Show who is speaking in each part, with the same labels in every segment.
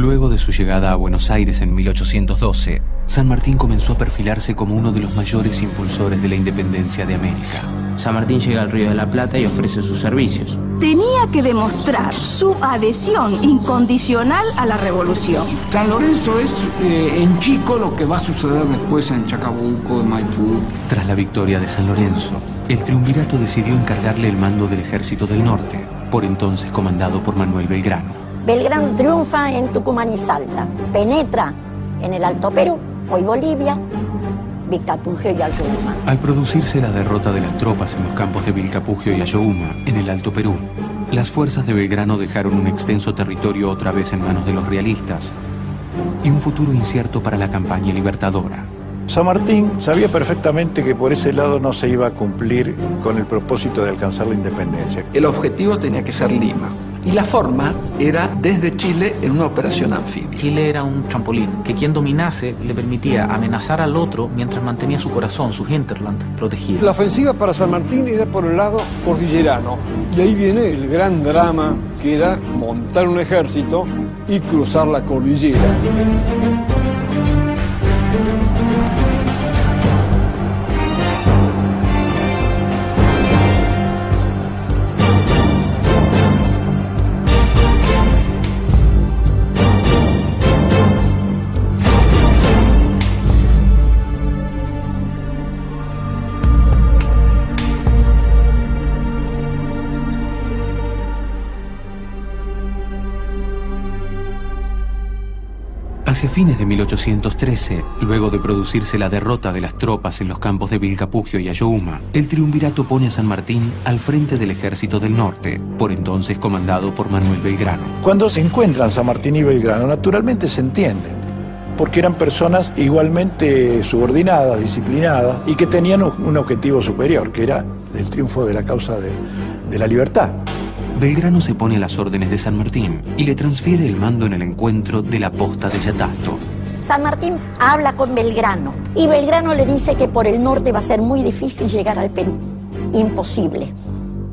Speaker 1: Luego de su llegada a Buenos Aires en 1812, San Martín comenzó a perfilarse como uno de los mayores impulsores de la independencia de América.
Speaker 2: San Martín llega al Río de la Plata y ofrece sus servicios.
Speaker 3: Tenía que demostrar su adhesión incondicional a la revolución.
Speaker 4: San Lorenzo es en chico lo que va a suceder después en Chacabuco, en Maipú.
Speaker 1: Tras la victoria de San Lorenzo, el triunvirato decidió encargarle el mando del Ejército del Norte, por entonces comandado por Manuel Belgrano.
Speaker 5: Belgrano triunfa en Tucumán y Salta, penetra en el Alto Perú, hoy Bolivia, Vilcapugio y Ayohuma.
Speaker 1: Al producirse la derrota de las tropas en los campos de Vilcapugio y Ayohuma, en el Alto Perú, las fuerzas de Belgrano dejaron un extenso territorio otra vez en manos de los realistas y un futuro incierto para la campaña libertadora.
Speaker 6: San Martín sabía perfectamente que por ese lado no se iba a cumplir con el propósito de alcanzar la independencia.
Speaker 4: El objetivo tenía que ser Lima. Y la forma era desde Chile en una operación anfibia.
Speaker 2: Chile era un trampolín, que quien dominase le permitía amenazar al otro mientras mantenía su corazón, su hinterland, protegido.
Speaker 7: La ofensiva para San Martín era por el lado cordillerano. Y ahí viene el gran drama, que era montar un ejército y cruzar la cordillera.
Speaker 1: Hacia fines de 1813, luego de producirse la derrota de las tropas en los campos de Vilcapugio y Ayohuma, el triunvirato pone a San Martín al frente del Ejército del Norte, por entonces comandado por Manuel Belgrano.
Speaker 6: Cuando se encuentran San Martín y Belgrano, naturalmente se entienden, porque eran personas igualmente subordinadas, disciplinadas, y que tenían un objetivo superior, que era el triunfo de la causa de la libertad.
Speaker 1: Belgrano se pone a las órdenes de San Martín y le transfiere el mando en el encuentro de la posta de Yatasto.
Speaker 5: San Martín habla con Belgrano y Belgrano le dice que por el norte va a ser muy difícil llegar al Perú, imposible.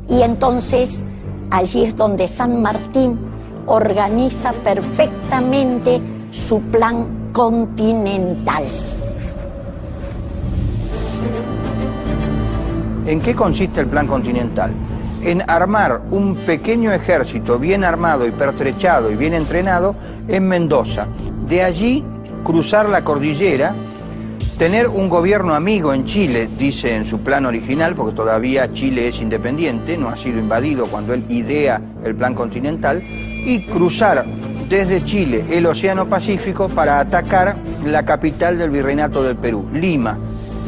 Speaker 5: Y entonces allí es donde San Martín organiza perfectamente su plan continental.
Speaker 8: ¿En qué consiste el plan continental? En armar un pequeño ejército bien armado y pertrechado y bien entrenado en Mendoza. De allí cruzar la cordillera, tener un gobierno amigo en Chile, dice en su plan original, porque todavía Chile es independiente, no ha sido invadido cuando él idea el plan continental, y cruzar desde Chile el Océano Pacífico para atacar la capital del Virreinato del Perú, Lima,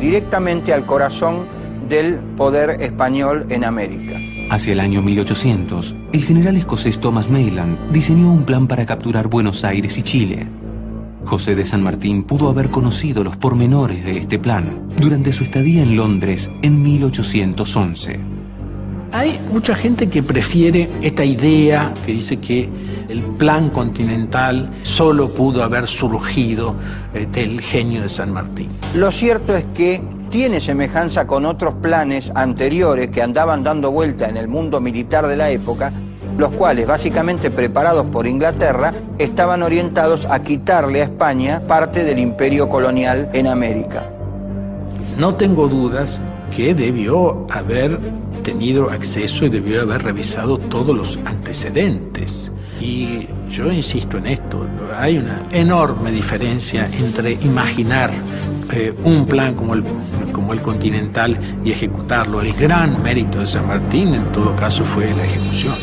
Speaker 8: directamente al corazón del poder español en América.
Speaker 1: Hacia el año 1800, el general escocés Thomas Mayland diseñó un plan para capturar Buenos Aires y Chile. José de San Martín pudo haber conocido los pormenores de este plan durante su estadía en Londres en 1811.
Speaker 9: Hay mucha gente que prefiere esta idea que dice que el plan continental solo pudo haber surgido del genio de San Martín.
Speaker 8: Lo cierto es que tiene semejanza con otros planes anteriores que andaban dando vuelta en el mundo militar de la época, los cuales, básicamente preparados por Inglaterra, estaban orientados a quitarle a España parte del imperio colonial en América.
Speaker 9: No tengo dudas que debió haber tenido acceso y debió haber revisado todos los antecedentes. Y yo insisto en esto, hay una enorme diferencia entre imaginar un plan como el continental y ejecutarlo. El gran mérito de San Martín, en todo caso, fue la ejecución.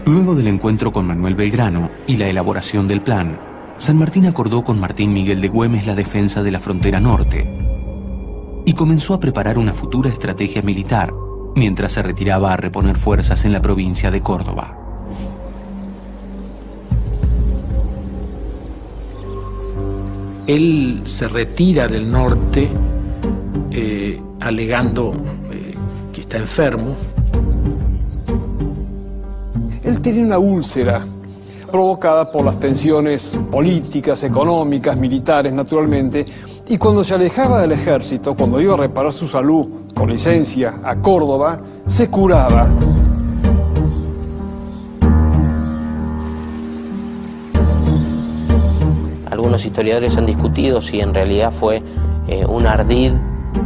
Speaker 1: Luego del encuentro con Manuel Belgrano y la elaboración del plan, San Martín acordó con Martín Miguel de Güemes la defensa de la frontera norte y comenzó a preparar una futura estrategia militar mientras se retiraba a reponer fuerzas en la provincia de Córdoba.
Speaker 9: Él se retira del norte alegando que está enfermo.
Speaker 7: Él tenía una úlcera provocada por las tensiones políticas, económicas, militares, naturalmente, y cuando se alejaba del ejército, cuando iba a reparar su salud con licencia a Córdoba, se curaba.
Speaker 10: algunos historiadores han discutido si en realidad fue un ardid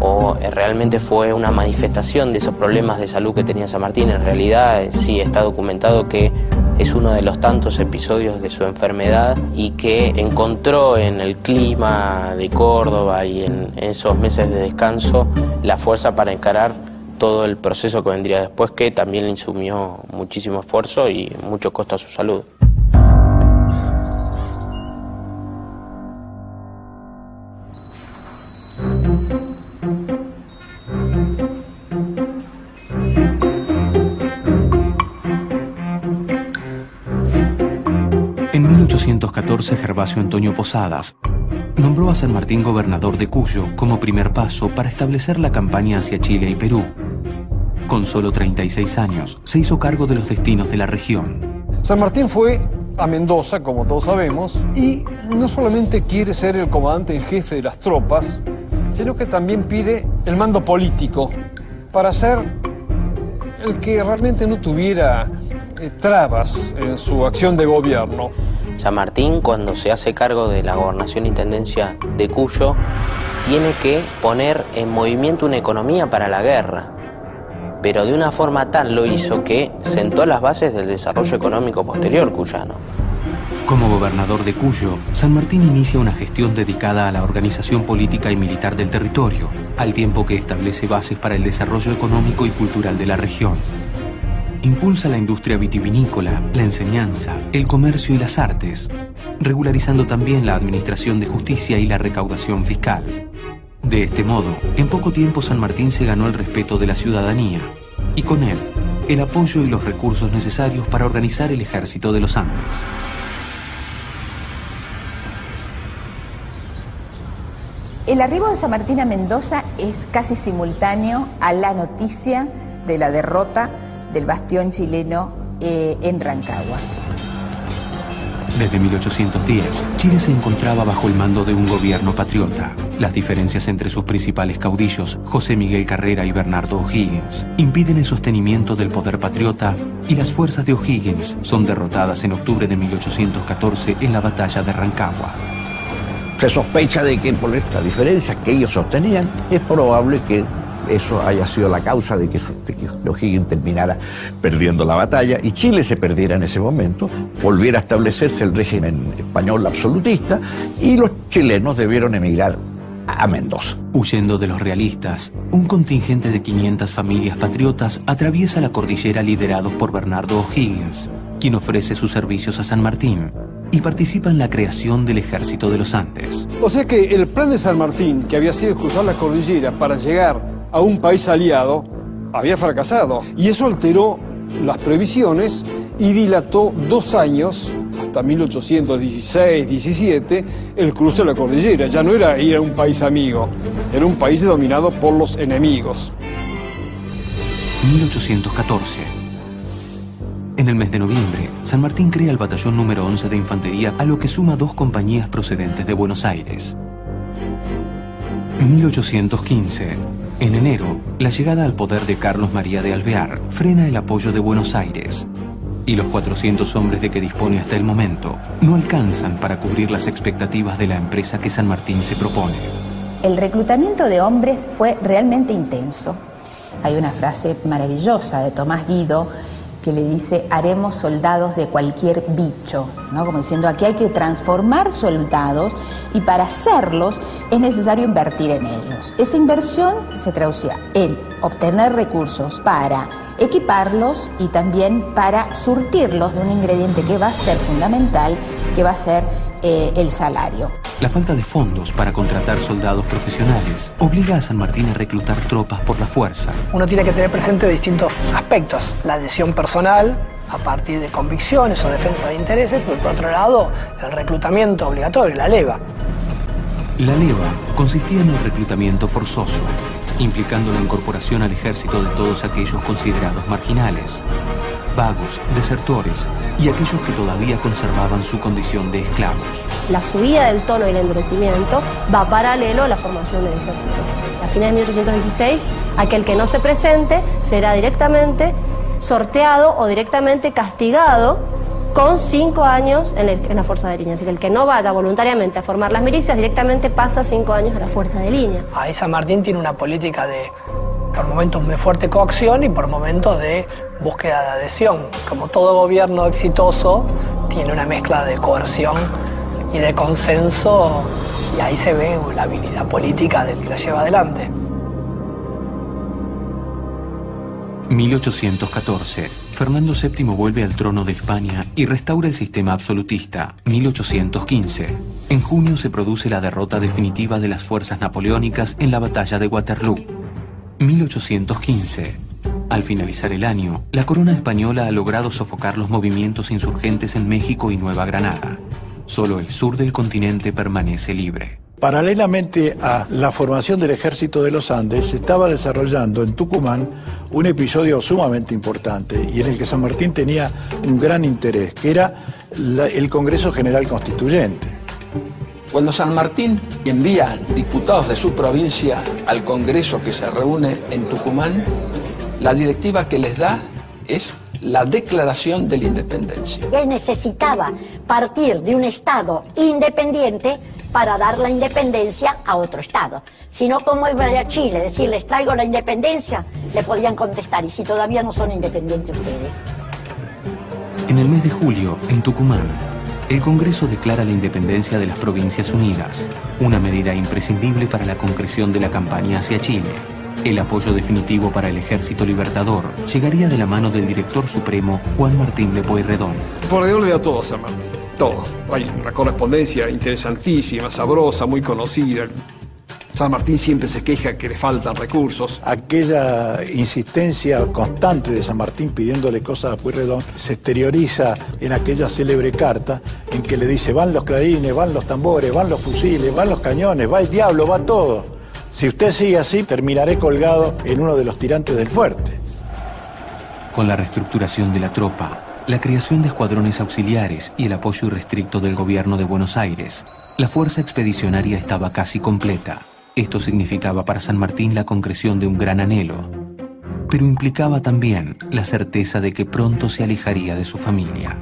Speaker 10: o realmente fue una manifestación de esos problemas de salud que tenía San Martín. En realidad sí está documentado que es uno de los tantos episodios de su enfermedad y que encontró en el clima de Córdoba y en esos meses de descanso la fuerza para encarar todo el proceso que vendría después, que también le insumió muchísimo esfuerzo y mucho costo a su salud.
Speaker 1: En 1814, Gervasio Antonio Posadas nombró a San Martín gobernador de Cuyo como primer paso para establecer la campaña hacia Chile y Perú. Con solo 36 años, se hizo cargo de los destinos de la región.
Speaker 7: San Martín fue a Mendoza, como todos sabemos, y no solamente quiere ser el comandante en jefe de las tropas, sino que también pide el mando político para ser el que realmente no tuviera trabas en su acción de gobierno.
Speaker 10: San Martín, cuando se hace cargo de la gobernación e intendencia de Cuyo, tiene que poner en movimiento una economía para la guerra, pero de una forma tal lo hizo que sentó las bases del desarrollo económico posterior cuyano.
Speaker 1: Como gobernador de Cuyo, San Martín inicia una gestión dedicada a la organización política y militar del territorio, al tiempo que establece bases para el desarrollo económico y cultural de la región. Impulsa la industria vitivinícola, la enseñanza, el comercio y las artes, regularizando también la administración de justicia y la recaudación fiscal. De este modo, en poco tiempo San Martín se ganó el respeto de la ciudadanía y con él, el apoyo y los recursos necesarios para organizar el ejército de los Andes.
Speaker 11: El arribo de San Martín a Mendoza es casi simultáneo a la noticia de la derrota del bastión chileno en Rancagua.
Speaker 1: Desde 1810, Chile se encontraba bajo el mando de un gobierno patriota. Las diferencias entre sus principales caudillos, José Miguel Carrera y Bernardo O'Higgins, impiden el sostenimiento del poder patriota y las fuerzas de O'Higgins son derrotadas en octubre de 1814 en la batalla de Rancagua.
Speaker 12: Se sospecha de que por estas diferencias que ellos sostenían, es probable que eso haya sido la causa de que O'Higgins terminara perdiendo la batalla y Chile se perdiera en ese momento, volviera a establecerse el régimen español absolutista y los chilenos debieron emigrar a Mendoza.
Speaker 1: Huyendo de los realistas, un contingente de 500 familias patriotas atraviesa la cordillera liderados por Bernardo O'Higgins, quien ofrece sus servicios a San Martín y participa en la creación del Ejército de los Andes.
Speaker 7: O sea que el plan de San Martín, que había sido cruzar la cordillera para llegar a un país aliado, había fracasado. Y eso alteró las previsiones y dilató 2 años, hasta 1816-17, el cruce de la cordillera. Ya no era ir a un país amigo, era un país dominado por los enemigos.
Speaker 1: 1814. En el mes de noviembre, San Martín crea el batallón número 11 de infantería, a lo que suma 2 compañías procedentes de Buenos Aires. 1815. En enero, la llegada al poder de Carlos María de Alvear frena el apoyo de Buenos Aires, y los 400 hombres de que dispone hasta el momento no alcanzan para cubrir las expectativas de la empresa que San Martín se propone.
Speaker 11: El reclutamiento de hombres fue realmente intenso. Hay una frase maravillosa de Tomás Guido que le dice: haremos soldados de cualquier bicho, ¿no? Como diciendo, aquí hay que transformar soldados y para hacerlos es necesario invertir en ellos. Esa inversión se traducía en obtener recursos para equiparlos y también para surtirlos de un ingrediente que va a ser fundamental, que va a ser el salario.
Speaker 1: La falta de fondos para contratar soldados profesionales obliga a San Martín a reclutar tropas por la fuerza.
Speaker 13: Uno tiene que tener presente distintos aspectos: la adhesión personal a partir de convicciones o defensa de intereses, pero por otro lado el reclutamiento obligatorio, la leva.
Speaker 1: La leva consistía en el reclutamiento forzoso, implicando la incorporación al ejército de todos aquellos considerados marginales, vagos, desertores y aquellos que todavía conservaban su condición de esclavos.
Speaker 14: La subida del tono y el endurecimiento va paralelo a la formación del ejército. A fines de 1816, aquel que no se presente será directamente sorteado o directamente castigado con 5 años en la fuerza de línea. Es decir, el que no vaya voluntariamente a formar las milicias directamente pasa 5 años a la fuerza de línea.
Speaker 13: Ahí San Martín tiene una política de, por momentos, de fuerte coacción y por momentos de búsqueda de adhesión. Como todo gobierno exitoso, tiene una mezcla de coerción y de consenso, y ahí se ve la habilidad política del que la lleva adelante.
Speaker 1: 1814. Fernando VII vuelve al trono de España y restaura el sistema absolutista. 1815. En junio se produce la derrota definitiva de las fuerzas napoleónicas en la batalla de Waterloo. 1815. Al finalizar el año, la corona española ha logrado sofocar los movimientos insurgentes en México y Nueva Granada. Solo el sur del continente permanece libre.
Speaker 6: Paralelamente a la formación del Ejército de los Andes, se estaba desarrollando en Tucumán un episodio sumamente importante y en el que San Martín tenía un gran interés, que era el Congreso General Constituyente.
Speaker 4: Cuando San Martín envía diputados de su provincia al Congreso que se reúne en Tucumán, la directiva que les da es la declaración de la independencia.
Speaker 5: Él necesitaba partir de un Estado independiente para dar la independencia a otro Estado. Si no, como iba a Chile, decir, les traigo la independencia, le podían contestar, y si todavía no son independientes ustedes.
Speaker 1: En el mes de julio, en Tucumán, el Congreso declara la independencia de las Provincias Unidas, una medida imprescindible para la concreción de la campaña hacia Chile. El apoyo definitivo para el Ejército Libertador llegaría de la mano del director supremo Juan Martín de Pueyrredón.
Speaker 7: Pueyrredón le da todo a San Martín, todo. Hay una correspondencia interesantísima, sabrosa, muy conocida. San Martín siempre se queja que le faltan recursos.
Speaker 6: Aquella insistencia constante de San Martín pidiéndole cosas a Pueyrredón se exterioriza en aquella célebre carta en que le dice: van los clarines, van los tambores, van los fusiles, van los cañones, va el diablo, va todo. Si usted sigue así, terminaré colgado en uno de los tirantes del fuerte.
Speaker 1: Con la reestructuración de la tropa, la creación de escuadrones auxiliares y el apoyo irrestricto del gobierno de Buenos Aires, la fuerza expedicionaria estaba casi completa. Esto significaba para San Martín la concreción de un gran anhelo, pero implicaba también la certeza de que pronto se alejaría de su familia.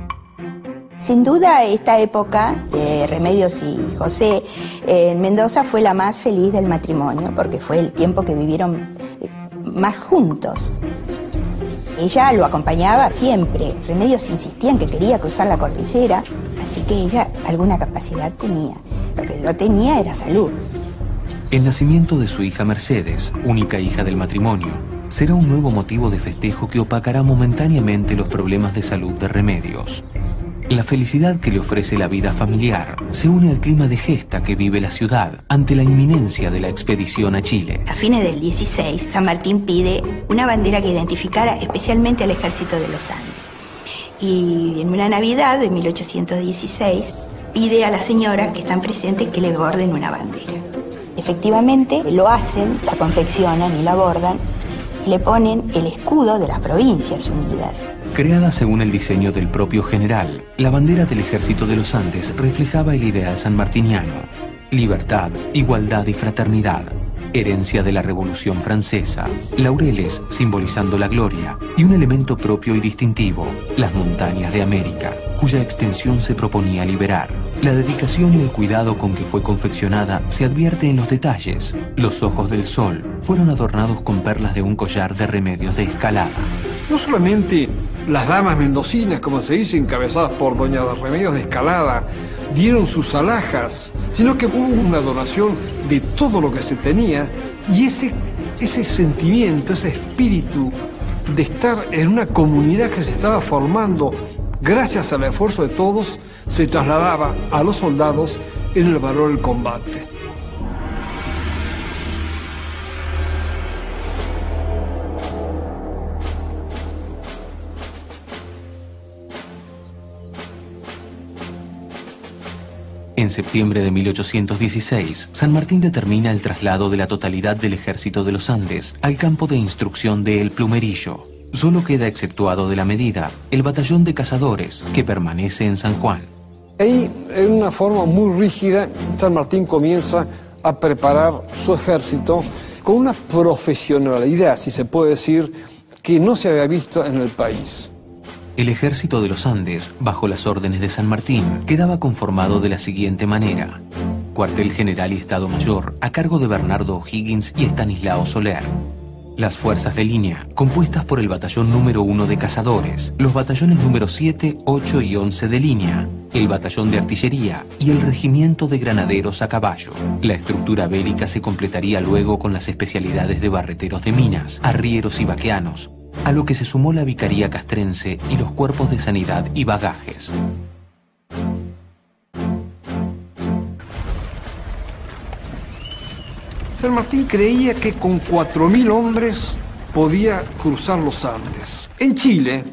Speaker 11: Sin duda, esta época de Remedios y José en Mendoza fue la más feliz del matrimonio, porque fue el tiempo que vivieron más juntos. Ella lo acompañaba siempre. Remedios insistía en que quería cruzar la cordillera, así que ella alguna capacidad tenía. Lo que no tenía era salud.
Speaker 1: El nacimiento de su hija Mercedes, única hija del matrimonio, será un nuevo motivo de festejo que opacará momentáneamente los problemas de salud de Remedios. La felicidad que le ofrece la vida familiar se une al clima de gesta que vive la ciudad ante la inminencia de la expedición a Chile.
Speaker 11: A fines del 16, San Martín pide una bandera que identificara especialmente al Ejército de los Andes. Y en una Navidad de 1816 pide a las señoras que están presentes que le borden una bandera. Efectivamente lo hacen, la confeccionan y la bordan, y le ponen el escudo de las Provincias Unidas.
Speaker 1: Creada según el diseño del propio general, la bandera del Ejército de los Andes reflejaba el ideal sanmartiniano: libertad, igualdad y fraternidad, herencia de la Revolución Francesa, laureles simbolizando la gloria y un elemento propio y distintivo, las montañas de América, cuya extensión se proponía liberar. La dedicación y el cuidado con que fue confeccionada se advierte en los detalles. Los ojos del sol fueron adornados con perlas de un collar de remedios de Escalada.
Speaker 7: No solamente las damas mendocinas, como se dice, encabezadas por doña Remedios de Escalada, dieron sus alhajas, sino que hubo una donación de todo lo que se tenía, y ese sentimiento, ese espíritu de estar en una comunidad que se estaba formando gracias al esfuerzo de todos, se trasladaba a los soldados en el valor del combate.
Speaker 1: En septiembre de 1816, San Martín determina el traslado de la totalidad del Ejército de los Andes al campo de instrucción de El Plumerillo. Solo queda exceptuado de la medida el batallón de cazadores, que permanece en San Juan.
Speaker 7: Ahí, en una forma muy rígida, San Martín comienza a preparar su ejército con una profesionalidad, si se puede decir, que no se había visto en el país.
Speaker 1: El ejército de los Andes, bajo las órdenes de San Martín, quedaba conformado de la siguiente manera: cuartel general y estado mayor, a cargo de Bernardo O'Higgins y Estanislao Soler. Las fuerzas de línea, compuestas por el batallón número 1 de cazadores, los batallones número 7, 8 y 11 de línea, el batallón de artillería y el regimiento de granaderos a caballo. La estructura bélica se completaría luego con las especialidades de barreteros de minas, arrieros y vaqueanos, a lo que se sumó la vicaría castrense y los cuerpos de sanidad y bagajes.
Speaker 7: San Martín creía que con 4.000 hombres podía cruzar los Andes. En Chile,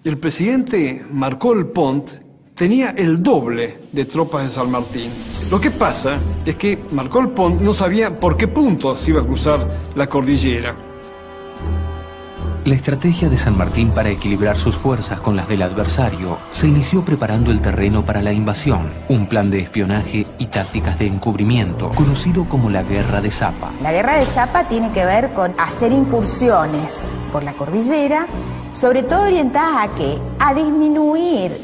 Speaker 7: el presidente Marcó Pont tenía el doble de tropas de San Martín. Lo que pasa es que Marcó Pont no sabía por qué punto se iba a cruzar la cordillera.
Speaker 1: La estrategia de San Martín para equilibrar sus fuerzas con las del adversario se inició preparando el terreno para la invasión, un plan de espionaje y tácticas de encubrimiento, conocido como la Guerra de Zapa.
Speaker 11: La Guerra de Zapa tiene que ver con hacer incursiones por la cordillera, sobre todo orientadas a ¿qué? A disminuir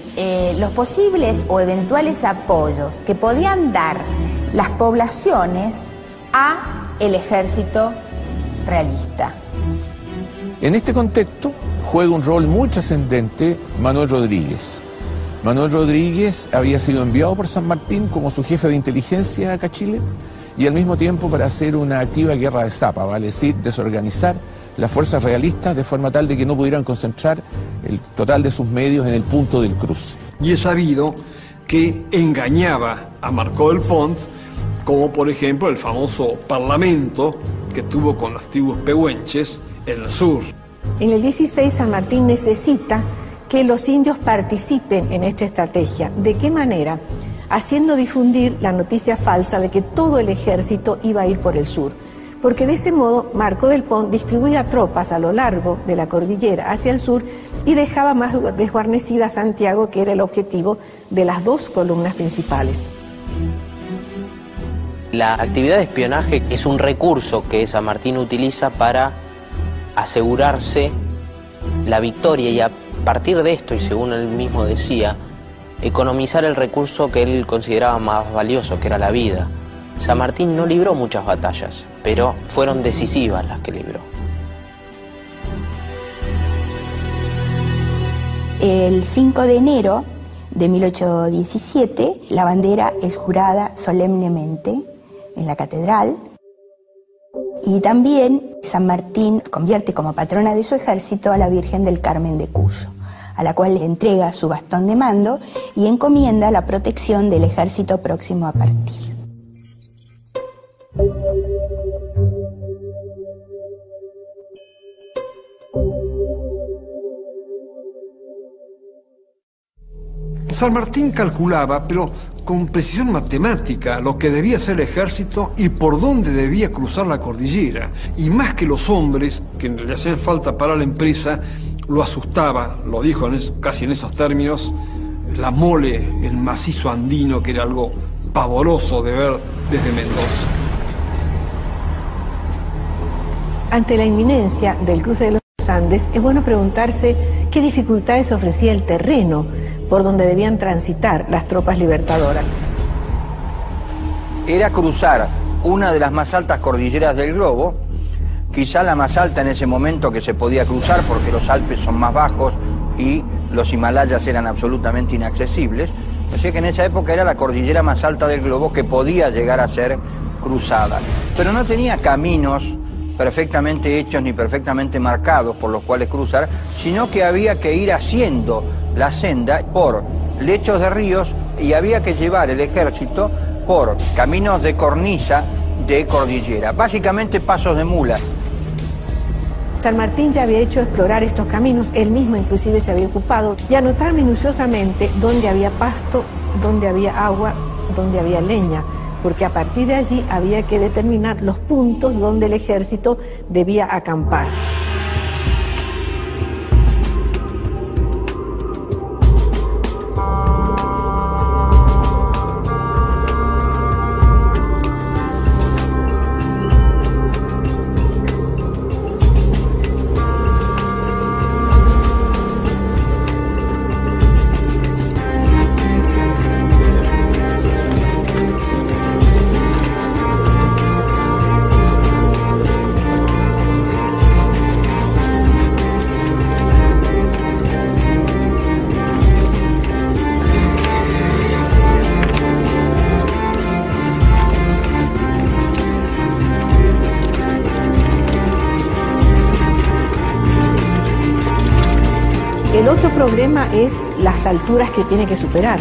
Speaker 11: los posibles o eventuales apoyos que podían dar las poblaciones a el ejército realista.
Speaker 12: En este contexto juega un rol muy trascendente Manuel Rodríguez. Manuel Rodríguez había sido enviado por San Martín como su jefe de inteligencia acá a Chile y al mismo tiempo para hacer una activa guerra de Zapa, vale decir, desorganizar las fuerzas realistas de forma tal de que no pudieran concentrar el total de sus medios en el punto del cruce.
Speaker 7: Y es sabido que engañaba a Marcó Pont, como por ejemplo el famoso parlamento que tuvo con las tribus pehuenches en el sur.
Speaker 15: En el 16 San Martín necesita que los indios participen en esta estrategia. ¿De qué manera? Haciendo difundir la noticia falsa de que todo el ejército iba a ir por el sur. Porque de ese modo Marcó Pont distribuía tropas a lo largo de la cordillera hacia el sur y dejaba más desguarnecida Santiago, que era el objetivo de las dos columnas principales.
Speaker 10: La actividad de espionaje es un recurso que San Martín utiliza para asegurarse la victoria y a partir de esto, y según él mismo decía, economizar el recurso que él consideraba más valioso, que era la vida. San Martín no libró muchas batallas, pero fueron decisivas las que libró.
Speaker 11: El 5 de enero de 1817, la bandera es jurada solemnemente en la catedral. Y también San Martín convierte como patrona de su ejército a la Virgen del Carmen de Cuyo, a la cual le entrega su bastón de mando y encomienda la protección del ejército próximo a partir.
Speaker 7: San Martín calculaba, pero con precisión matemática, lo que debía hacer el ejército y por dónde debía cruzar la cordillera. Y más que los hombres que le hacían falta para la empresa, lo asustaba, lo dijo casi en esos términos, la mole, el macizo andino, que era algo pavoroso de ver desde Mendoza.
Speaker 15: Ante la inminencia del cruce de los Andes, es bueno preguntarse qué dificultades ofrecía el terreno por donde debían transitar las tropas libertadoras.
Speaker 8: Era cruzar una de las más altas cordilleras del globo, quizá la más alta en ese momento que se podía cruzar porque los Alpes son más bajos y los Himalayas eran absolutamente inaccesibles. O sea que en esa época era la cordillera más alta del globo que podía llegar a ser cruzada. Pero no tenía caminos perfectamente hechos ni perfectamente marcados por los cuales cruzar, sino que había que ir haciendo la senda por lechos de ríos y había que llevar el ejército por caminos de cornisa de cordillera, básicamente pasos de mula.
Speaker 15: San Martín ya había hecho explorar estos caminos, él mismo inclusive se había ocupado, y anotar minuciosamente dónde había pasto, dónde había agua, dónde había leña, porque a partir de allí había que determinar los puntos donde el ejército debía acampar. problema es las alturas que tiene que superar.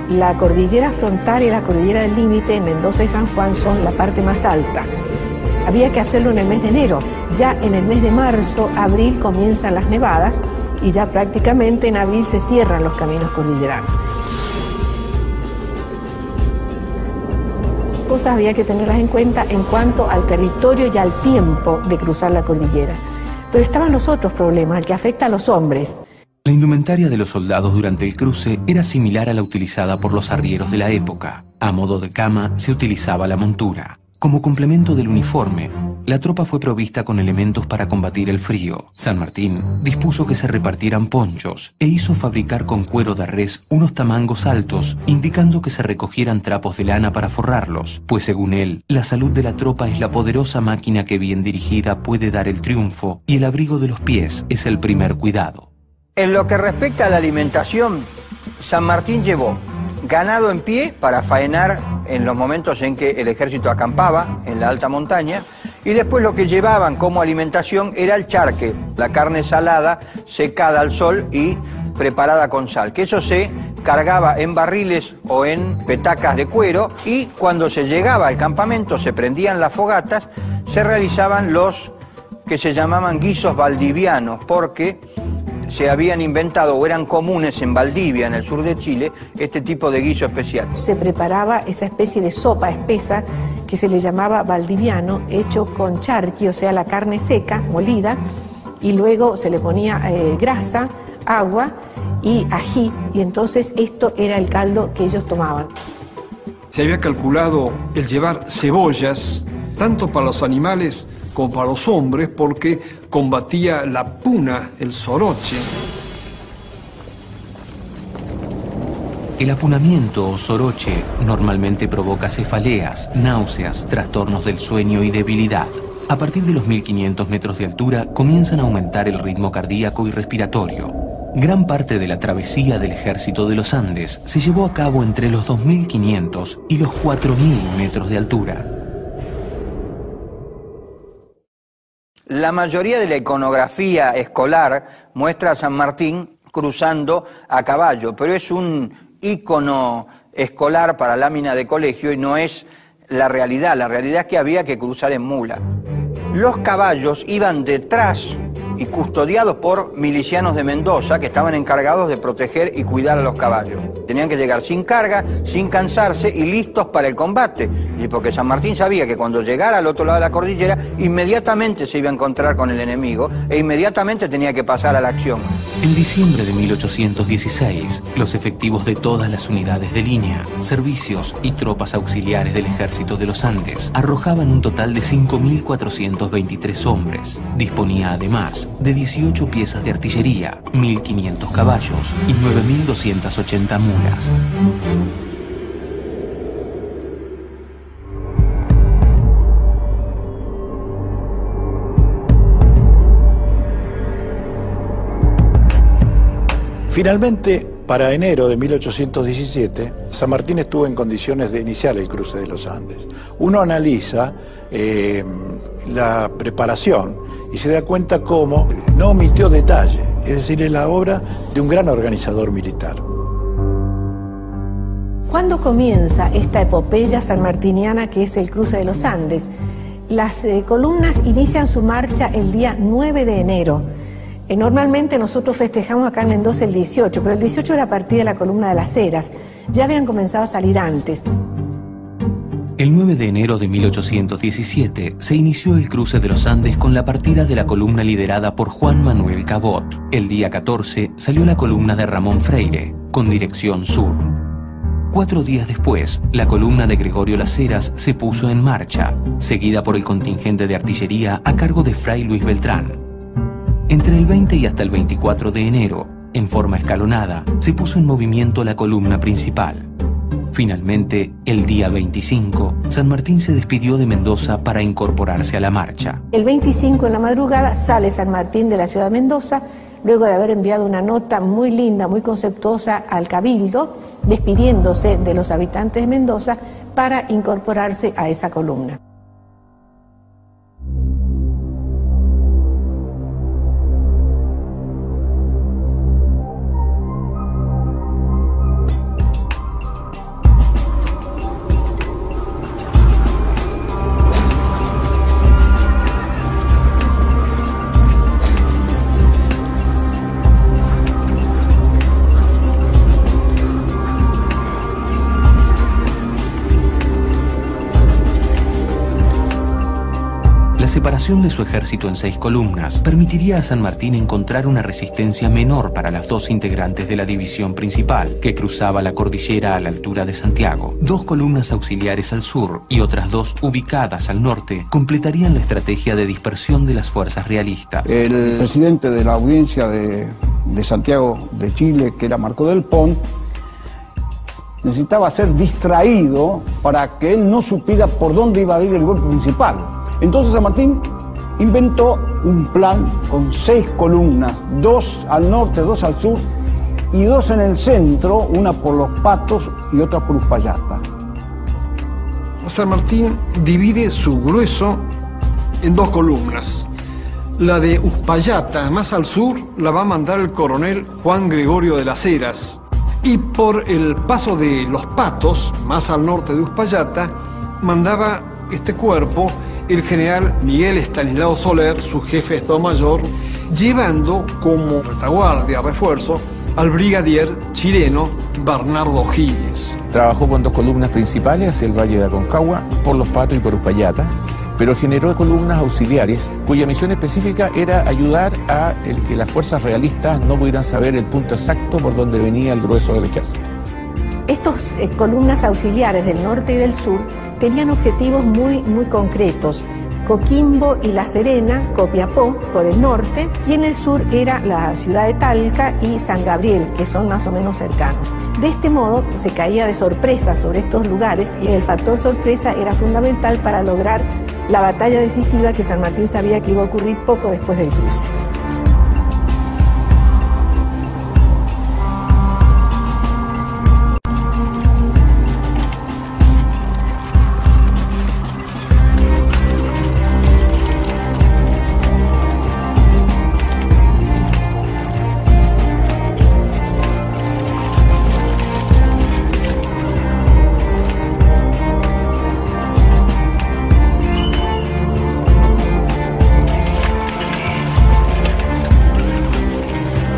Speaker 15: La cordillera frontal y la cordillera del límite en Mendoza y San Juan son la parte más alta. Había que hacerlo en el mes de enero. Ya en el mes de marzo, abril comienzan las nevadas y ya prácticamente en abril se cierran los caminos cordilleranos. Cosas había que tenerlas en cuenta en cuanto al territorio y al tiempo de cruzar la cordillera. Pero estaban los otros problemas, el que afecta a los hombres.
Speaker 1: La indumentaria de los soldados durante el cruce era similar a la utilizada por los arrieros de la época. A modo de cama se utilizaba la montura. Como complemento del uniforme, la tropa fue provista con elementos para combatir el frío. San Martín dispuso que se repartieran ponchos e hizo fabricar con cuero de res unos tamangos altos, indicando que se recogieran trapos de lana para forrarlos, pues según él, la salud de la tropa es la poderosa máquina que bien dirigida puede dar el triunfo y el abrigo de los pies es el primer cuidado.
Speaker 8: En lo que respecta a la alimentación, San Martín llevó ganado en pie para faenar en los momentos en que el ejército acampaba en la alta montaña, y después lo que llevaban como alimentación era el charque, la carne salada secada al sol y preparada con sal, que eso se cargaba en barriles o en petacas de cuero, y cuando se llegaba al campamento se prendían las fogatas, se realizaban los que se llamaban guisos valdivianos, porque se habían inventado o eran comunes en Valdivia, en el sur de Chile, este tipo de guiso especial.
Speaker 15: Se preparaba esa especie de sopa espesa que se le llamaba valdiviano, hecho con charqui, o sea, la carne seca, molida, y luego se le ponía grasa, agua y ají, y entonces esto era el caldo que ellos tomaban.
Speaker 7: Se había calculado el llevar cebollas, tanto para los animales como para los hombres, porque combatía la puna, el soroche.
Speaker 1: El apunamiento o soroche normalmente provoca cefaleas, náuseas, trastornos del sueño y debilidad. A partir de los 1500 metros de altura comienzan a aumentar el ritmo cardíaco y respiratorio. Gran parte de la travesía del Ejército de los Andes se llevó a cabo entre los 2500 y los 4000 metros de altura.
Speaker 8: La mayoría de la iconografía escolar muestra a San Martín cruzando a caballo, pero es un ícono escolar para lámina de colegio y no es la realidad. La realidad es que había que cruzar en mula. Los caballos iban detrás y custodiados por milicianos de Mendoza que estaban encargados de proteger y cuidar a los caballos. Tenían que llegar sin carga, sin cansarse y listos para el combate. Y porque San Martín sabía que cuando llegara al otro lado de la cordillera, inmediatamente se iba a encontrar con el enemigo e inmediatamente tenía que pasar a la acción.
Speaker 1: En diciembre de 1816, los efectivos de todas las unidades de línea, servicios y tropas auxiliares del Ejército de los Andes arrojaban un total de 5.423 hombres. Disponía además de 18 piezas de artillería, 1.500 caballos y 9.280 mulas.
Speaker 6: Finalmente, para enero de 1817, San Martín estuvo en condiciones de iniciar el cruce de los Andes. Uno analiza la preparación y se da cuenta cómo no omitió detalle, es decir, es la obra de un gran organizador militar.
Speaker 15: ¿Cuándo comienza esta epopeya sanmartiniana que es el cruce de los Andes? Las columnas inician su marcha el día 9 de enero. Normalmente nosotros festejamos acá en Mendoza el 18, pero el 18 era partida de la columna de las Heras. Ya habían comenzado a salir antes.
Speaker 1: El 9 de enero de 1817 se inició el cruce de los Andes con la partida de la columna liderada por Juan Manuel Cabot. El día 14 salió la columna de Ramón Freire, con dirección sur. 4 días después, la columna de Gregorio Las Heras se puso en marcha, seguida por el contingente de artillería a cargo de Fray Luis Beltrán. Entre el 20 y hasta el 24 de enero, en forma escalonada, se puso en movimiento la columna principal. Finalmente, el día 25, San Martín se despidió de Mendoza para incorporarse a la marcha.
Speaker 15: El 25 en la madrugada sale San Martín de la ciudad de Mendoza, luego de haber enviado una nota muy linda, muy conceptuosa al Cabildo, despidiéndose de los habitantes de Mendoza para incorporarse a esa columna.
Speaker 1: La separación de su ejército en 6 columnas permitiría a San Martín encontrar una resistencia menor para las 2 integrantes de la división principal, que cruzaba la cordillera a la altura de Santiago. 2 columnas auxiliares al sur y otras 2 ubicadas al norte completarían la estrategia de dispersión de las fuerzas realistas.
Speaker 16: El presidente de la audiencia de Santiago de Chile, que era Marco del Pont, necesitaba ser distraído para que él no supiera por dónde iba a ir el golpe principal. Entonces San Martín inventó un plan con 6 columnas, 2 al norte, 2 al sur y 2 en el centro, una por Los Patos y otra por Uspallata.
Speaker 7: San Martín divide su grueso en 2 columnas. La de Uspallata, más al sur, la va a mandar el coronel Juan Gregorio de las Heras. Y por el paso de Los Patos, más al norte de Uspallata, mandaba este cuerpo el general Miguel Estanislao Soler, su jefe de Estado Mayor, llevando como retaguardia, refuerzo, al brigadier chileno Bernardo O'Higgins.
Speaker 17: Trabajó con 2 columnas principales hacia el Valle de Aconcagua, por Los Patos y por Uspallata, pero generó columnas auxiliares cuya misión específica era ayudar a que las fuerzas realistas no pudieran saber el punto exacto por donde venía el grueso del ejército.
Speaker 15: Estas columnas auxiliares del norte y del sur tenían objetivos muy concretos. Coquimbo y La Serena, Copiapó por el norte, y en el sur era la ciudad de Talca y San Gabriel, que son más o menos cercanos. De este modo se caía de sorpresa sobre estos lugares y el factor sorpresa era fundamental para lograr la batalla decisiva que San Martín sabía que iba a ocurrir poco después del cruce.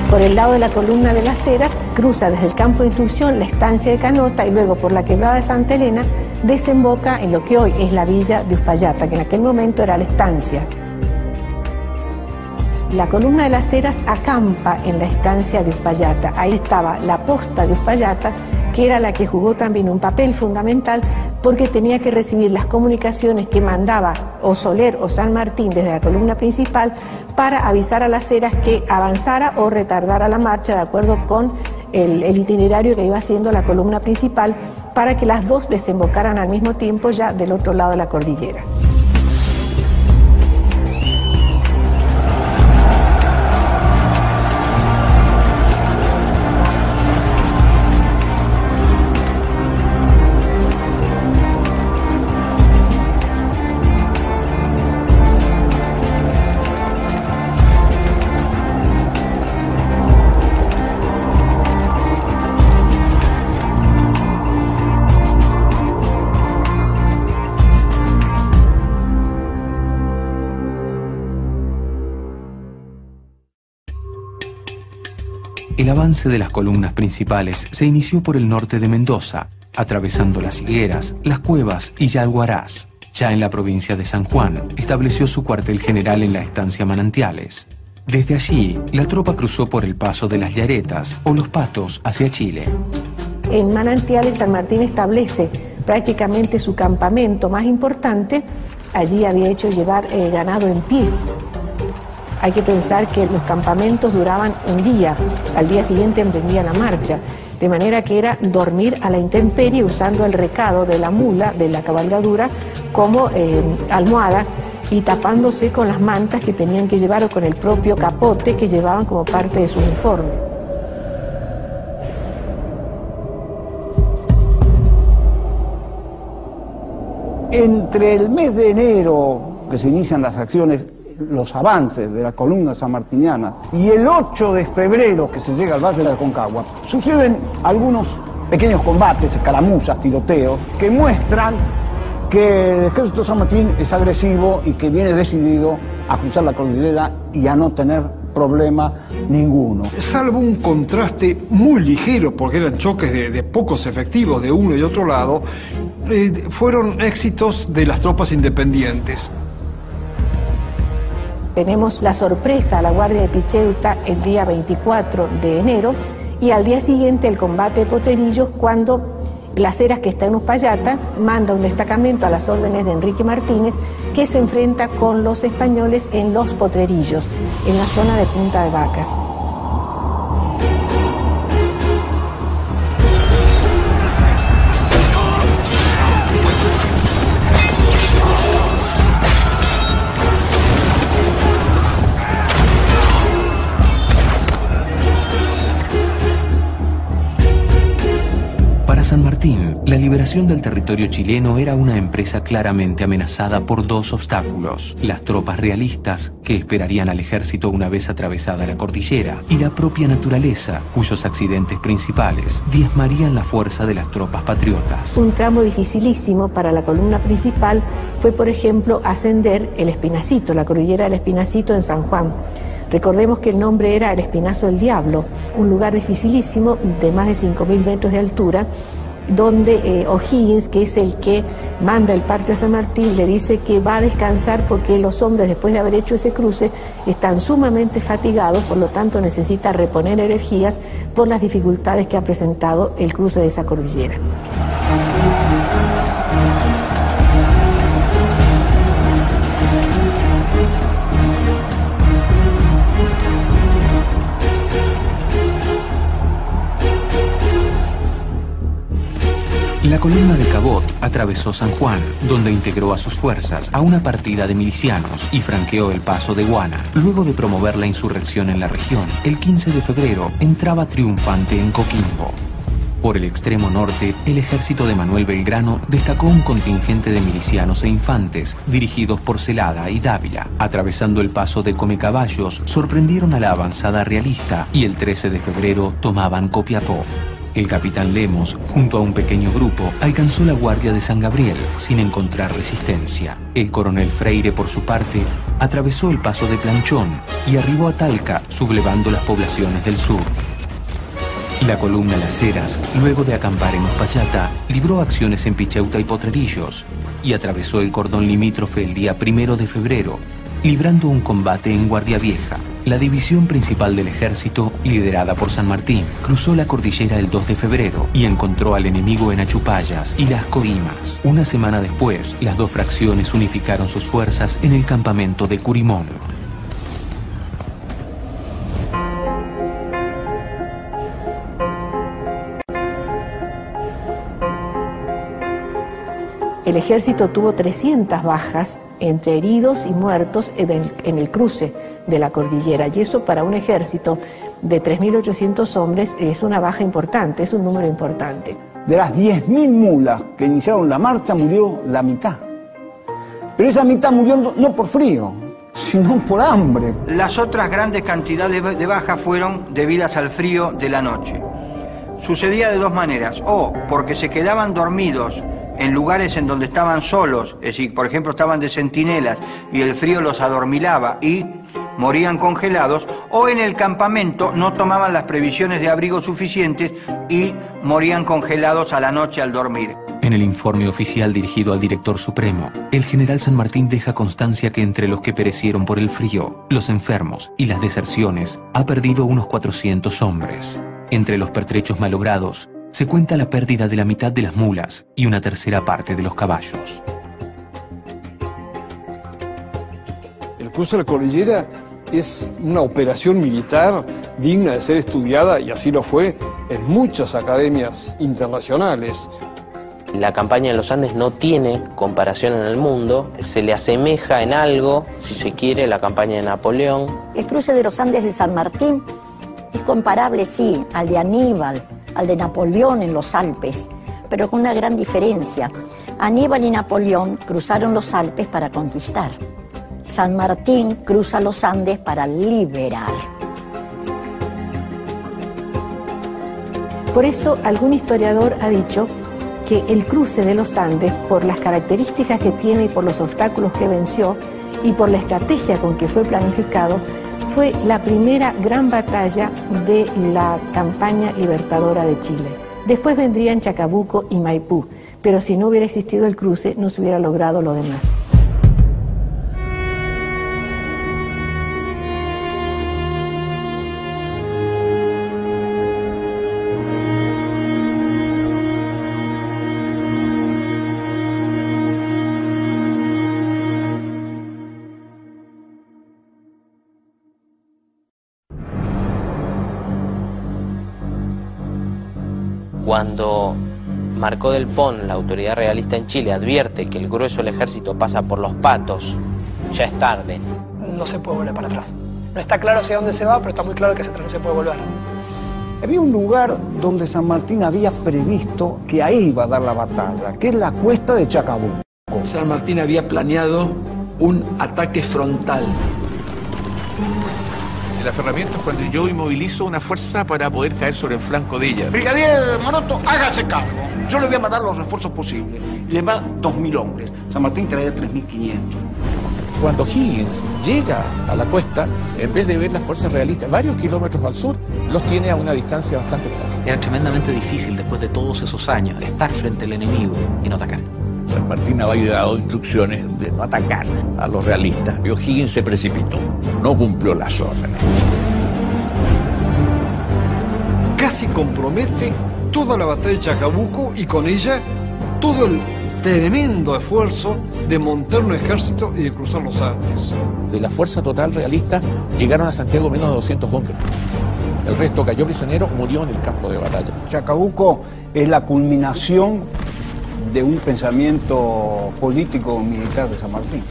Speaker 15: Por el lado de la columna de las Heras, cruza desde el campo de instrucción la estancia de Canota y luego por la quebrada de Santa Elena desemboca en lo que hoy es la villa de Uspallata, que en aquel momento era la estancia. La columna de las Heras acampa en la estancia de Uspallata. Ahí estaba la posta de Uspallata, que era la que jugó también un papel fundamental porque tenía que recibir las comunicaciones que mandaba o Soler o San Martín desde la columna principal para avisar a las Heras que avanzara o retardara la marcha de acuerdo con el itinerario que iba haciendo la columna principal para que las 2 desembocaran al mismo tiempo ya del otro lado de la cordillera.
Speaker 1: El avance de las columnas principales se inició por el norte de Mendoza, atravesando las Higueras, las Cuevas y Yalguarás. Ya en la provincia de San Juan, estableció su cuartel general en la estancia Manantiales. Desde allí, la tropa cruzó por el paso de las Yaretas o Los Patos hacia Chile.
Speaker 15: En Manantiales, San Martín establece prácticamente su campamento más importante. Allí había hecho llevar ganado en pie. Hay que pensar que los campamentos duraban un día, al día siguiente emprendían la marcha, de manera que era dormir a la intemperie usando el recado de la mula, de la cabalgadura, como almohada y tapándose con las mantas que tenían que llevar o con el propio capote que llevaban como parte de su uniforme.
Speaker 16: Entre el mes de enero, que se inician las acciones, los avances de la columna sanmartiniana, y el 8 de febrero, que se llega al Valle de Aconcagua, suceden algunos pequeños combates, escaramuzas, tiroteos, que muestran que el ejército de San Martín es agresivo y que viene decidido a cruzar la cordillera y a no tener problema ninguno.
Speaker 7: Salvo un contraste muy ligero, porque eran choques de pocos efectivos de uno y otro lado, fueron éxitos de las tropas independientes.
Speaker 15: Tenemos la sorpresa a la Guardia de Picheuta el día 24 de enero y al día siguiente el combate de Potrerillos, cuando Las Heras, que está en Uspallata, manda un destacamento a las órdenes de Enrique Martínez, que se enfrenta con los españoles en Los Potrerillos, en la zona de Punta de Vacas.
Speaker 1: Para San Martín, la liberación del territorio chileno era una empresa claramente amenazada por dos obstáculos: las tropas realistas, que esperarían al ejército una vez atravesada la cordillera, y la propia naturaleza, cuyos accidentes principales diezmarían la fuerza de las tropas patriotas.
Speaker 15: Un tramo dificilísimo para la columna principal fue, por ejemplo, ascender el Espinacito, la cordillera del Espinacito en San Juan. Recordemos que el nombre era el Espinazo del Diablo, un lugar dificilísimo de más de 5.000 metros de altura, donde O'Higgins, que es el que manda el parte a San Martín, le dice que va a descansar porque los hombres, después de haber hecho ese cruce, están sumamente fatigados, por lo tanto necesita reponer energías por las dificultades que ha presentado el cruce de esa cordillera.
Speaker 1: La columna de Cabot atravesó San Juan, donde integró a sus fuerzas a una partida de milicianos y franqueó el paso de Guana. Luego de promover la insurrección en la región, el 15 de febrero entraba triunfante en Coquimbo. Por el extremo norte, el ejército de Manuel Belgrano destacó un contingente de milicianos e infantes, dirigidos por Celada y Dávila. Atravesando el paso de Comecaballos, sorprendieron a la avanzada realista y el 13 de febrero tomaban Copiapó. El capitán Lemos, junto a un pequeño grupo, alcanzó la guardia de San Gabriel sin encontrar resistencia. El coronel Freire, por su parte, atravesó el paso de Planchón y arribó a Talca, sublevando las poblaciones del sur. La columna Las Heras, luego de acampar en Uspallata, libró acciones en Picheuta y Potrerillos y atravesó el cordón limítrofe el día 1 de febrero, librando un combate en Guardia Vieja. La división principal del ejército, liderada por San Martín, cruzó la cordillera el 2 de febrero y encontró al enemigo en Achupallas y Las Coimas. Una semana después, las dos fracciones unificaron sus fuerzas en el campamento de Curimón.
Speaker 15: El ejército tuvo 300 bajas, entre heridos y muertos, en el cruce de la cordillera. Y eso para un ejército de 3.800 hombres es una baja importante, es un número importante.
Speaker 16: De las 10.000 mulas que iniciaron la marcha, murió la mitad. Pero esa mitad murió no por frío, sino por hambre.
Speaker 8: Las otras grandes cantidades de bajas fueron debidas al frío de la noche. Sucedía de dos maneras: o porque se quedaban dormidos en lugares en donde estaban solos, es decir, por ejemplo, estaban de centinelas y el frío los adormilaba y morían congelados, o en el campamento no tomaban las previsiones de abrigo suficientes y morían congelados a la noche al dormir.
Speaker 1: En el informe oficial dirigido al director supremo, el general San Martín deja constancia que entre los que perecieron por el frío, los enfermos y las deserciones, ha perdido unos 400 hombres. Entre los pertrechos malogrados, se cuenta la pérdida de la mitad de las mulas y una tercera parte de los caballos.
Speaker 7: El cruce de la cordillera es una operación militar digna de ser estudiada, y así lo fue en muchas academias internacionales.
Speaker 10: La campaña de los Andes no tiene comparación en el mundo, se le asemeja en algo, si se quiere, la campaña de Napoleón.
Speaker 5: El cruce de los Andes de San Martín es comparable, sí, al de Aníbal, al de Napoleón en los Alpes, pero con una gran diferencia. Aníbal y Napoleón cruzaron los Alpes para conquistar. San Martín cruza los Andes para liberar.
Speaker 15: Por eso algún historiador ha dicho que el cruce de los Andes, por las características que tiene y por los obstáculos que venció y por la estrategia con que fue planificado, fue la primera gran batalla de la campaña libertadora de Chile. Después vendrían Chacabuco y Maipú, pero si no hubiera existido el cruce no se hubiera logrado lo demás.
Speaker 10: Cuando Marcó del Pon, la autoridad realista en Chile, advierte que el grueso del ejército pasa por Los Patos, ya es tarde.
Speaker 13: No se puede volver para atrás. No está claro hacia dónde se va, pero está muy claro que hacia atrás no se puede volver.
Speaker 16: Había un lugar donde San Martín había previsto que ahí iba a dar la batalla, que es la cuesta de Chacabuco.
Speaker 4: San Martín había planeado un ataque frontal.
Speaker 17: El aferramiento es cuando yo inmovilizo una fuerza para poder caer sobre el flanco de ella.
Speaker 18: Brigadier Maroto, hágase cargo. Yo le voy a mandar los refuerzos posibles. Y le va 2.000 hombres. San Martín traía 3.500.
Speaker 17: Cuando Higgins llega a la cuesta, en vez de ver las fuerzas realistas varios kilómetros al sur, los tiene a una distancia bastante menor.
Speaker 2: Era tremendamente difícil, después de todos esos años, estar frente al enemigo y no atacar.
Speaker 12: San Martín había dado instrucciones de no atacar a los realistas. Pero Higgins se precipitó, no cumplió las órdenes.
Speaker 7: Casi compromete toda la batalla de Chacabuco y con ella todo el tremendo esfuerzo de montar un ejército y de cruzar los Andes.
Speaker 17: De la fuerza total realista llegaron a Santiago menos de 200 hombres. El resto cayó prisionero, murió en el campo de batalla.
Speaker 16: Chacabuco es la culminación de un pensamiento político militar de San Martín.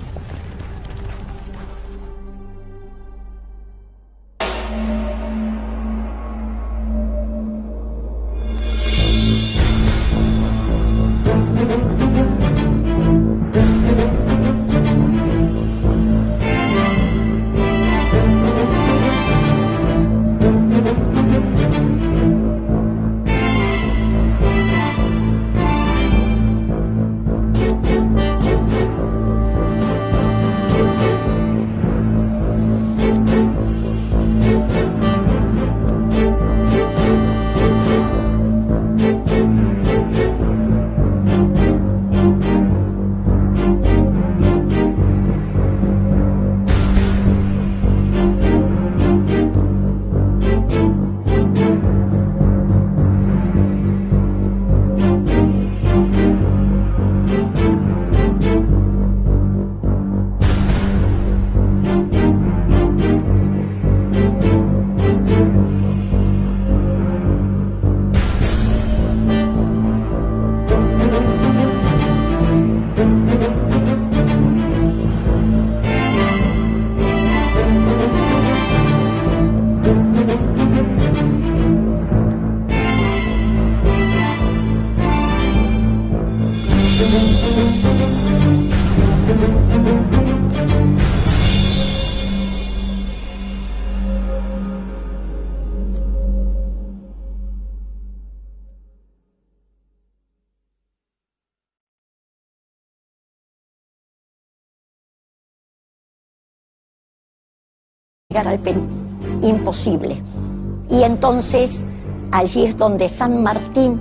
Speaker 5: Llegar al Perú, imposible. Y entonces allí es donde San Martín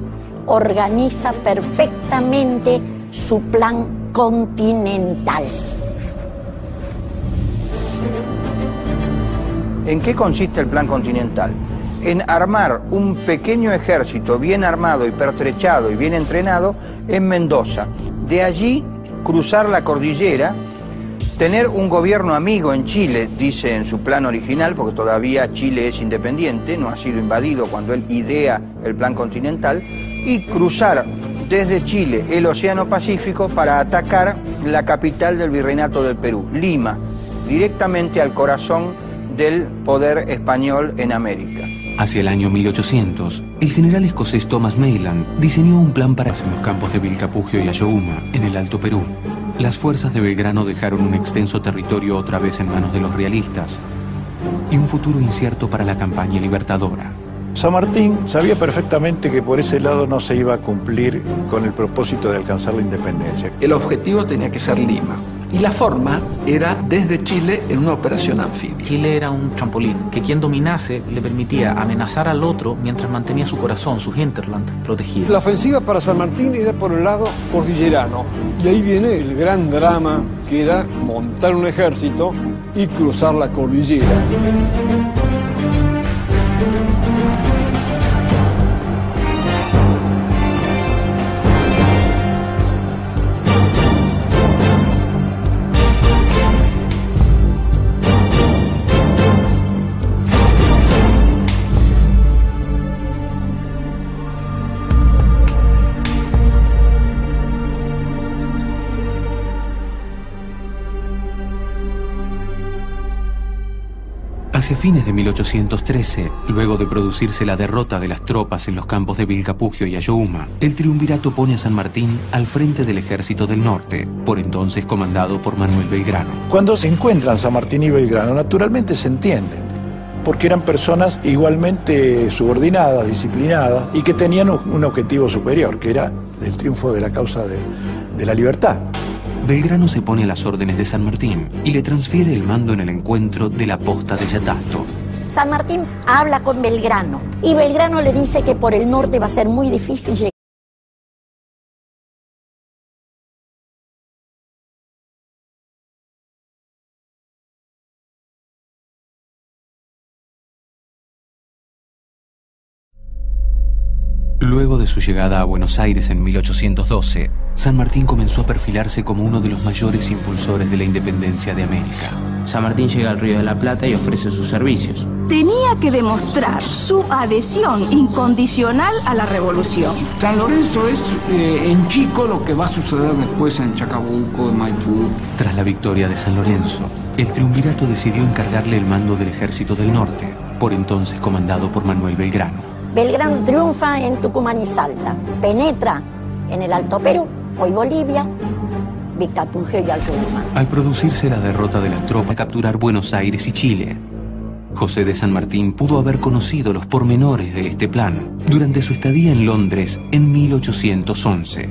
Speaker 5: organiza perfectamente su plan continental.
Speaker 8: ¿En qué consiste el plan continental? En armar un pequeño ejército bien armado y pertrechado y bien entrenado en Mendoza. De allí cruzar la cordillera, tener un gobierno amigo en Chile, dice en su plan original, porque todavía Chile es independiente, no ha sido invadido cuando él idea el plan continental, y cruzar desde Chile el Océano Pacífico para atacar la capital del Virreinato del Perú, Lima, directamente al corazón del poder español en América.
Speaker 1: Hacia el año 1800, el general escocés Thomas Mayland diseñó un plan para hacer los campos de Vilcapugio y Ayohuma, en el Alto Perú. Las fuerzas de Belgrano dejaron un extenso territorio otra vez en manos de los realistas y un futuro incierto para la campaña libertadora.
Speaker 6: San Martín sabía perfectamente que por ese lado no se iba a cumplir con el propósito de alcanzar la independencia.
Speaker 4: El objetivo tenía que ser Lima. Y la forma era desde Chile en una operación anfibia.
Speaker 2: Chile era un trampolín, que quien dominase le permitía amenazar al otro mientras mantenía su corazón, su hinterland, protegido.
Speaker 7: La ofensiva para San Martín era por el lado cordillerano. Y ahí viene el gran drama, que era montar un ejército y cruzar la cordillera.
Speaker 1: Hacia fines de 1813, luego de producirse la derrota de las tropas en los campos de Vilcapugio y Ayohuma, el triunvirato pone a San Martín al frente del Ejército del Norte, por entonces comandado por Manuel Belgrano.
Speaker 6: Cuando se encuentran San Martín y Belgrano, naturalmente se entienden, porque eran personas igualmente subordinadas, disciplinadas, y que tenían un objetivo superior, que era el triunfo de la causa de la libertad.
Speaker 1: Belgrano se pone a las órdenes de San Martín y le transfiere el mando en el encuentro de la posta de Yatasto.
Speaker 5: San Martín habla con Belgrano y Belgrano le dice que por el norte va a ser muy difícil llegar.
Speaker 1: Luego de su llegada a Buenos Aires en 1812, San Martín comenzó a perfilarse como uno de los mayores impulsores de la independencia de América.
Speaker 10: San Martín llega al Río de la Plata y ofrece sus servicios.
Speaker 3: Tenía que demostrar su adhesión incondicional a la revolución.
Speaker 18: San Lorenzo es en chico lo que va a suceder después en Chacabuco, en Maipú.
Speaker 1: Tras la victoria de San Lorenzo, el triunvirato decidió encargarle el mando del Ejército del Norte, por entonces comandado por Manuel Belgrano.
Speaker 5: Belgrano triunfa en Tucumán y Salta, penetra en el Alto Perú, hoy Bolivia, Vilcapugio y Ayohuma.
Speaker 1: Al producirse la derrota de las tropas, capturar Buenos Aires y Chile, José de San Martín pudo haber conocido los pormenores de este plan durante su estadía en Londres en 1811.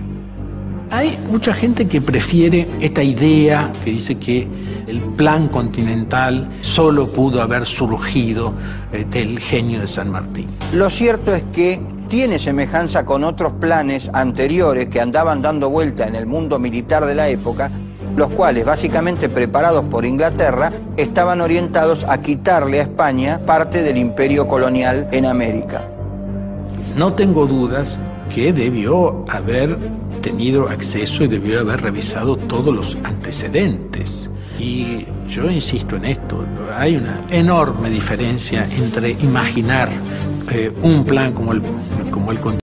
Speaker 9: Hay mucha gente que prefiere esta idea que dice que el plan continental solo pudo haber surgido del genio de San Martín.
Speaker 8: Lo cierto es que tiene semejanza con otros planes anteriores que andaban dando vuelta en el mundo militar de la época, los cuales, básicamente preparados por Inglaterra, estaban orientados a quitarle a España parte del imperio colonial en América.
Speaker 9: No tengo dudas que debió haber tenido acceso y debió haber revisado todos los antecedentes. Y yo insisto en esto, hay una enorme diferencia entre imaginar un plan como el